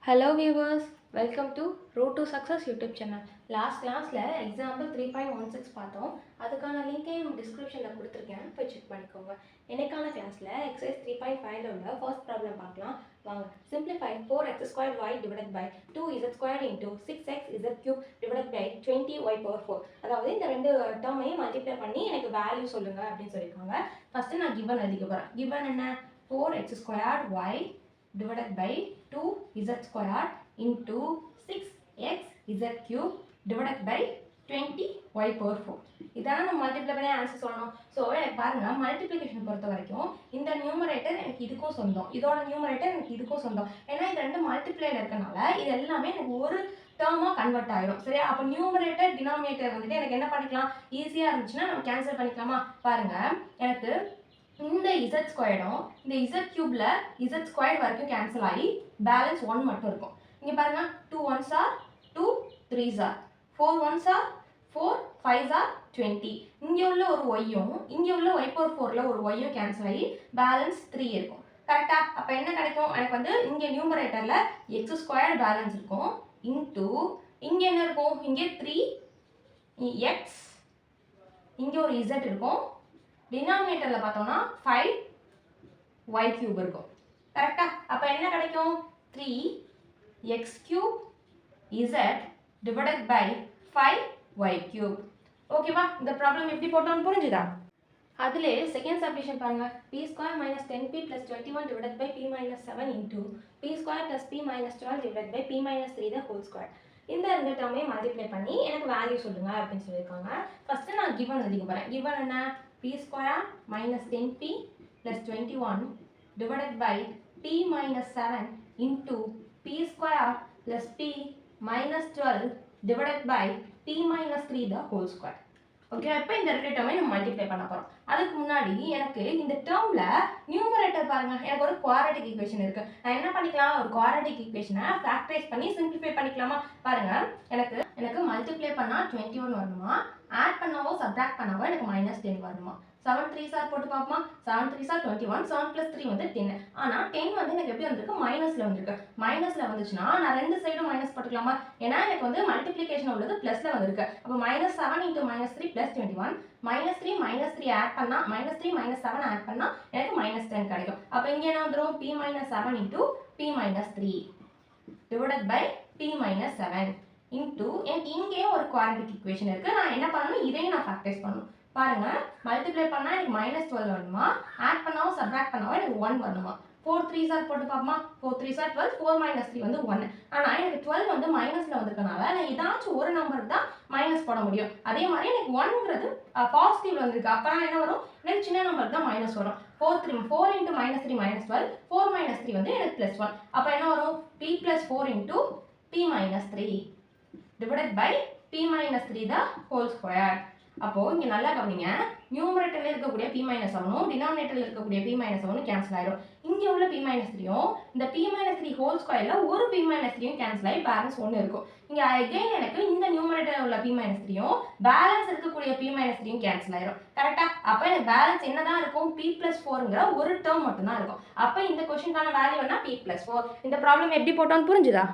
Hello viewers, welcome to Road to Success YouTube channel. Last classல example 3.16 பார்த்தோம். அதுக்கான லிங்கையும் டிஸ்கிரிப்ஷன்ல கொடுத்துருக்கேன், போய் செக் பண்ணிக்கோங்க. இன்னைக்கான கிளாஸ்ல exercise 3.5ல உள்ள ஃபர்ஸ்ட் ப்ராப்ளம் பார்க்கலாம். வாங்க. Simplify 4x² y divided by 2z² into 6xz cube divided by 20y power 4. அதாவது இந்த ரெண்டு டேர்மையும் மல்டிப்ளை பண்ணி எனக்கு வேல்யூ சொல்லுங்க அப்படின்னு சொல்லியிருக்காங்க. ஃபர்ஸ்ட் நான் given எழுதிக்க போறேன். given என்ன? 4x² y divided by 2z squared into 6xz cube divided by 20y power 4. இதான நம்ம மல்டிப்ளை பண்ணி ஆன்சர் சொல்லணும். ஸோ எனக்கு பாருங்க, மல்டிப்ளிகேஷன் பொறுத்த வரைக்கும் இந்த நியூமரேட்டர் எனக்கு இதுக்கும் சொந்தம், இதோட நியூமரேட்டர் எனக்கு இதுக்கும் சொந்தம். ஏன்னா இது ரெண்டு மல்டிப்ளைல இருக்கனால இது எல்லாமே எனக்கு ஒரு டேர்மாக கன்வெர்ட் ஆகிடும். சரியா? அப்போ நியூமரேட்டர் டினாமினேட்டர் வந்துட்டு எனக்கு என்ன பண்ணிக்கலாம்? ஈஸியாக இருந்துச்சுன்னா நம்ம கேன்சல் பண்ணிக்கலாமா? பாருங்க, எனக்கு இந்த z ஸ்கொயர்டும் இந்த z கியூப்ல z ஸ்கொயர் வரைக்கும் கேன்சல் ஆகி பேலன்ஸ் 1 மட்டும் இருக்கும். இங்க பாருங்க, 2 1s are 2 3s are 4 1s are 4 5s are 20. இங்க உள்ள ஒரு y-யும் இங்க உள்ள y power 4ல ஒரு y-யும் கேன்சல் ஆகி பேலன்ஸ் 3 இருக்கும். கரெக்ட்டா? அப்ப என்ன கிடைக்கும்? எனக்கு வந்து இங்க நியூமரேட்டர்ல x ஸ்கொயர் பேலன்ஸ் இருக்கும் இன்டு இங்க என்ன இருக்கும்? இங்க 3x, இங்க ஒரு z இருக்கும். டினாமினேட்டர்ல பார்த்தோம்னா 5y cube இருக்கும். கரெக்ட்டா? அப்ப என்ன கிடைக்கும்? 3x cube z divided by 5y cube. ஓகேவா? இந்த ப்ராப்ளம் எப்படி போட்டோம்னு புரிஞ்சுதா? அதிலே செகண்ட் சப்டிவிஷன் பாருங்க. p square minus 10p plus 21 divided by p minus 7 into p square plus p minus 12 divided by p minus 3 the whole square. இந்த ரெண்டு டேர்மையும் multiply பண்ணி எனக்கு வேல்யூ சொல்லுங்க அப்படின்னு சொல்லியிருக்காங்க. ஃபர்ஸ்ட் நான் given எழுதிக்க போறேன். given என்ன? p square minus 10p plus 21 divided by p minus 7 into p square plus p minus 12 divided by p minus 3 the whole square. Okay, இப்போ இந்த ரெண்டு டேர்மை நம்ம மல்டிப்ளை பண்ண போறோம். அதுக்கு முன்னாடி எனக்கு இந்த டேர்ம்ல நியூமரேட்டர் பாருங்க, எனக்கு ஒரு குவாட்ரேட்டிக் ஈக்குவேஷன் இருக்கு. நான் என்ன பண்ணிக்கலாம்? ஒரு குவாட்ரேட்டிக் ஈக்குவேஷனை ஃபேக்டரைஸ் பண்ணி சிம்பிளிஃபை பண்ணிக்கலாமா? பாருங்க, எனக்கு மல்டிப்ளை பண்ணா 21 வரணுமா, ஆட் பண்ணாவோ சப்ட்ராக்ட் பண்ணாவோ எனக்கு -10 வரணுமா? 7 3s are போட்டு பார்ப்போமா? 7 3s are 21, 7 plus 3 வந்து 10. ஆனா 10 வந்து எனக்கு எப்படி வந்திருக்கு? மைனஸ்ல வந்திருக்கு. மைனஸ்ல வந்துச்சுன்னா நான் ரெண்டு சைடும் மைனஸ் போட்டுக்கலாமா? ஏன்னா எனக்கு வந்து மல்டிப்ளிகேஷன் உள்ளது பிளஸ்ல வந்திருக்கு. அப்போ -7 into -3 plus 21, -3 ஆட் பண்ணா -3 -7 ஆட் பண்ணா எனக்கு -10 கிடைக்கும். அப்போ இங்க என்ன வந்துரும்? p - 7 into p - 3 divided by p - 7 into எனக்கு இங்கே ஒரு குவாட்ரேட்டிக் ஈக்குவேஷன் இருக்கு. நான் என்ன பண்ணணும்? இதையும் நான் ஃபேக்டரைஸ் பண்ணணும். பாருங்க, மல்டிப்ளை பண்ணா எனக்கு -12 வரணுமா, ஆட் பண்ணாவோ சப்ட்ராக்ட் பண்ணாவோ எனக்கு 1 வரணுமா? 4 3s are போட்டு பார்ப்போமா? 4 3s are 12, 4 - 3 வந்து 1. ஆனா எனக்கு 12 வந்து மைனஸ்ல வந்திருக்கனால நான் ஏதாச்சும் ஒரு நம்பருக்கு தான் மைனஸ் போட முடியும். அதே மாதிரி எனக்கு 1ங்கிறது பாசிட்டிவ்ல வந்திருக்கு. அப்ப நான் என்ன வரும்? எனக்கு சின்ன நம்பருக்கு தான் மைனஸ் வரும். 4 into -3 -12, 4 - 3 வந்து எனக்கு +1. அப்ப என்ன வரும்? p + 4 into p - 3 divided by p - 3 the whole square. அப்போ இங்க நல்லா கவனிங்க, நியூமரேட்டர்ல இருக்கக்கூடிய p - 7ம் டினாமினேட்டர்ல இருக்கக்கூடிய p - 7ம் கேன்சல் ஆயிடும். இங்க உள்ள p - 3யும் இந்த p - 3 ஹோல் ஸ்கொயர்ல ஒரு p - 3யும் கேன்சல் ஆகி பேலன்ஸ் 1 இருக்கும். இங்க அகைன் எனக்கு இந்த நியூமரேட்டர்ல உள்ள p - 3யும் பேலன்ஸ் இருக்கக்கூடிய p - 3யும் கேன்சல் ஆயிடும். கரெக்ட்டா? அப்ப எனக்கு பேலன்ஸ் என்னதான் இருக்கும்? p + 4ங்கற ஒரு டேர்ம் மட்டும் தான் இருக்கும். அப்ப இந்த क्वेश्चनக்கான வேல்யூ என்ன? p + 4. இந்த ப்ராப்ளம் எப்படி போட்டோம்னு புரிஞ்சுதா?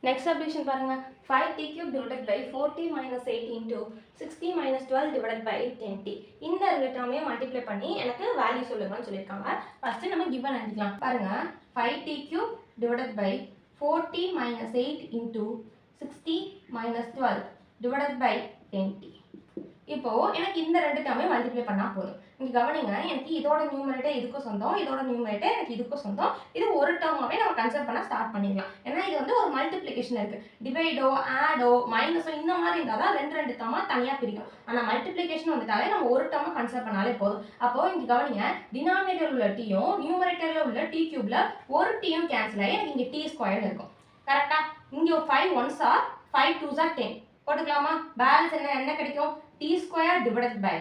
நெக்ஸ்ட் சப்டிவிஷன் பாருங்க. 5t cube divided by 4t minus 8 into 6t minus 12 divided by 10t. இந்த ரெண்டு டேர்மையும் மல்டிப்ளை பண்ணி எனக்கு வேல்யூ சொல்லுங்கன்னு சொல்லியிருக்காங்க. ஃபர்ஸ்ட் நம்ம given எழுதிக்கலாம். பாருங்க, 5t cube divided by 4t minus 8 into 6t minus 12 divided by 10t. இப்போ எனக்கு இந்த ரெண்டு டேர்மையும் மல்டிப்ளை பண்ணா போதும். இங்க கவனிங்க, எனக்கு இதோட நியூமரேட்டர் இதுக்கும் சொந்தம், இதோட நியூமரேட்டர் எனக்கு இதுக்கும் சொந்தம். இது ஒரு டேர்மாவே நம்ம கன்சிடர் பண்ண ஸ்டார்ட் பண்ணிடலாம். ஏன்னா இது வந்து ஒரு மல்டிப்ளிகேஷன் இருக்கு. டிவைடோ, ஆடோ, மைனஸோ இந்த மாதிரி இருந்தால் தான் ரெண்டு டேர்மா தனியா பிரிக்கும். ஆனா மல்டிப்ளிகேஷன் வந்துட்டாலே நம்ம ஒரு டேர்மா கன்சிடர் பண்ணாலே போதும். அப்போ இங்க கவனிங்க, டினாமினேட்டர்ல உள்ள டீயும் நியூமரேட்டர்ல உள்ள டி கியூப்ல ஒரு டீயும் கேன்சல் ஆகி எனக்கு இங்க டி ஸ்கொயர் இருக்கும். கரெக்டா? இங்க 5 1s are 5 2s are 10 போட்டுக்கலாமா? பேலன்ஸ் என்ன கிடைக்கும்? t square divided by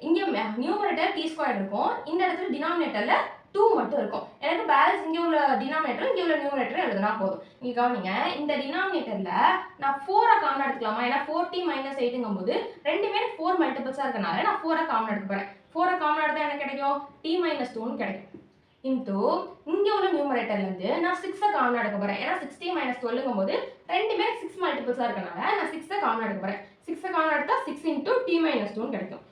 இங்க நியூமரேட்டர் t square இருக்கும், இந்த இடத்துல டினாமினேட்டர்ல 2 மட்டும் இருக்கும். எனக்கு பேலன்ஸ் இங்க உள்ள டினாமினேட்டர் இங்க உள்ள நியூமரேட்டர் எழுதுனா போதும். இங்க கவனிங்க, இந்த டினாமினேட்டர்ல நான் 4 காமன் எடுத்துக்கலாமா? ஏன்னா 4t - 8ங்கும்போது ரெண்டுமே 4 மல்டிபிள்ஸா இருக்கனால நான் 4 காமன் எடுக்க போறேன். 4 காமன் எடுத்தா எனக்கு கிடைக்கும் t - 2 ன்னு கிடைக்கும். இன்டூ இங்கே உள்ள நியூமரேட்டர்லேருந்து நான் 6 காமன் எடுக்க போகிறேன். ஏன்னா 60 மைனஸ் 12ங்கும் போது ரெண்டுமே 6 மல்டிபிள்ஸாக இருக்கனால நான் 6 காமன் எடுக்க போகிறேன். 6 காமன் எடுத்தால் 6 இன்டூ டி மைனஸ் 2 கிடைக்கும்.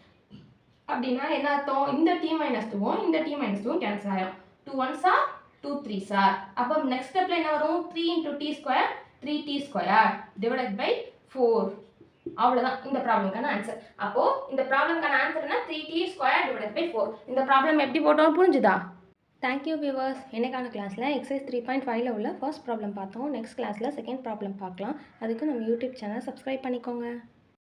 அப்படின்னா என்ன அர்த்தம்? இந்த டி மைனஸ் 2வும் இந்த டி மைனஸ் 2வும் கேன்சல் ஆகும். 2 1s are 2 3s are. அப்போ நெக்ஸ்ட் ஸ்டெப்ல என்ன வரும்? 3 into t square 3t square divided by 4. அவ்வளோதான் இந்த ப்ராப்ளம்க்கான ஆன்சர். அப்போ இந்த ப்ராப்ளம்க்கான ஆன்சர் என்ன? 3t square divided by 4. இந்த ப்ராப்ளம் எப்படி போட்டோம்னு புரிஞ்சுதா? Thank you viewers. இன்னைக்கான கிளாஸில் எக்ஸசைஸ் 3.5ல் உள்ள ஃபர்ஸ்ட் ப்ராப்ளம் பார்த்தோம். நெக்ஸ்ட் கிளாஸில் செகண்ட் ப்ராப்ளம் பார்க்கலாம். அதுக்கு நம்ம யூடியூப் சேனல் சப்ஸ்கிரைப் பண்ணிக்கோங்க.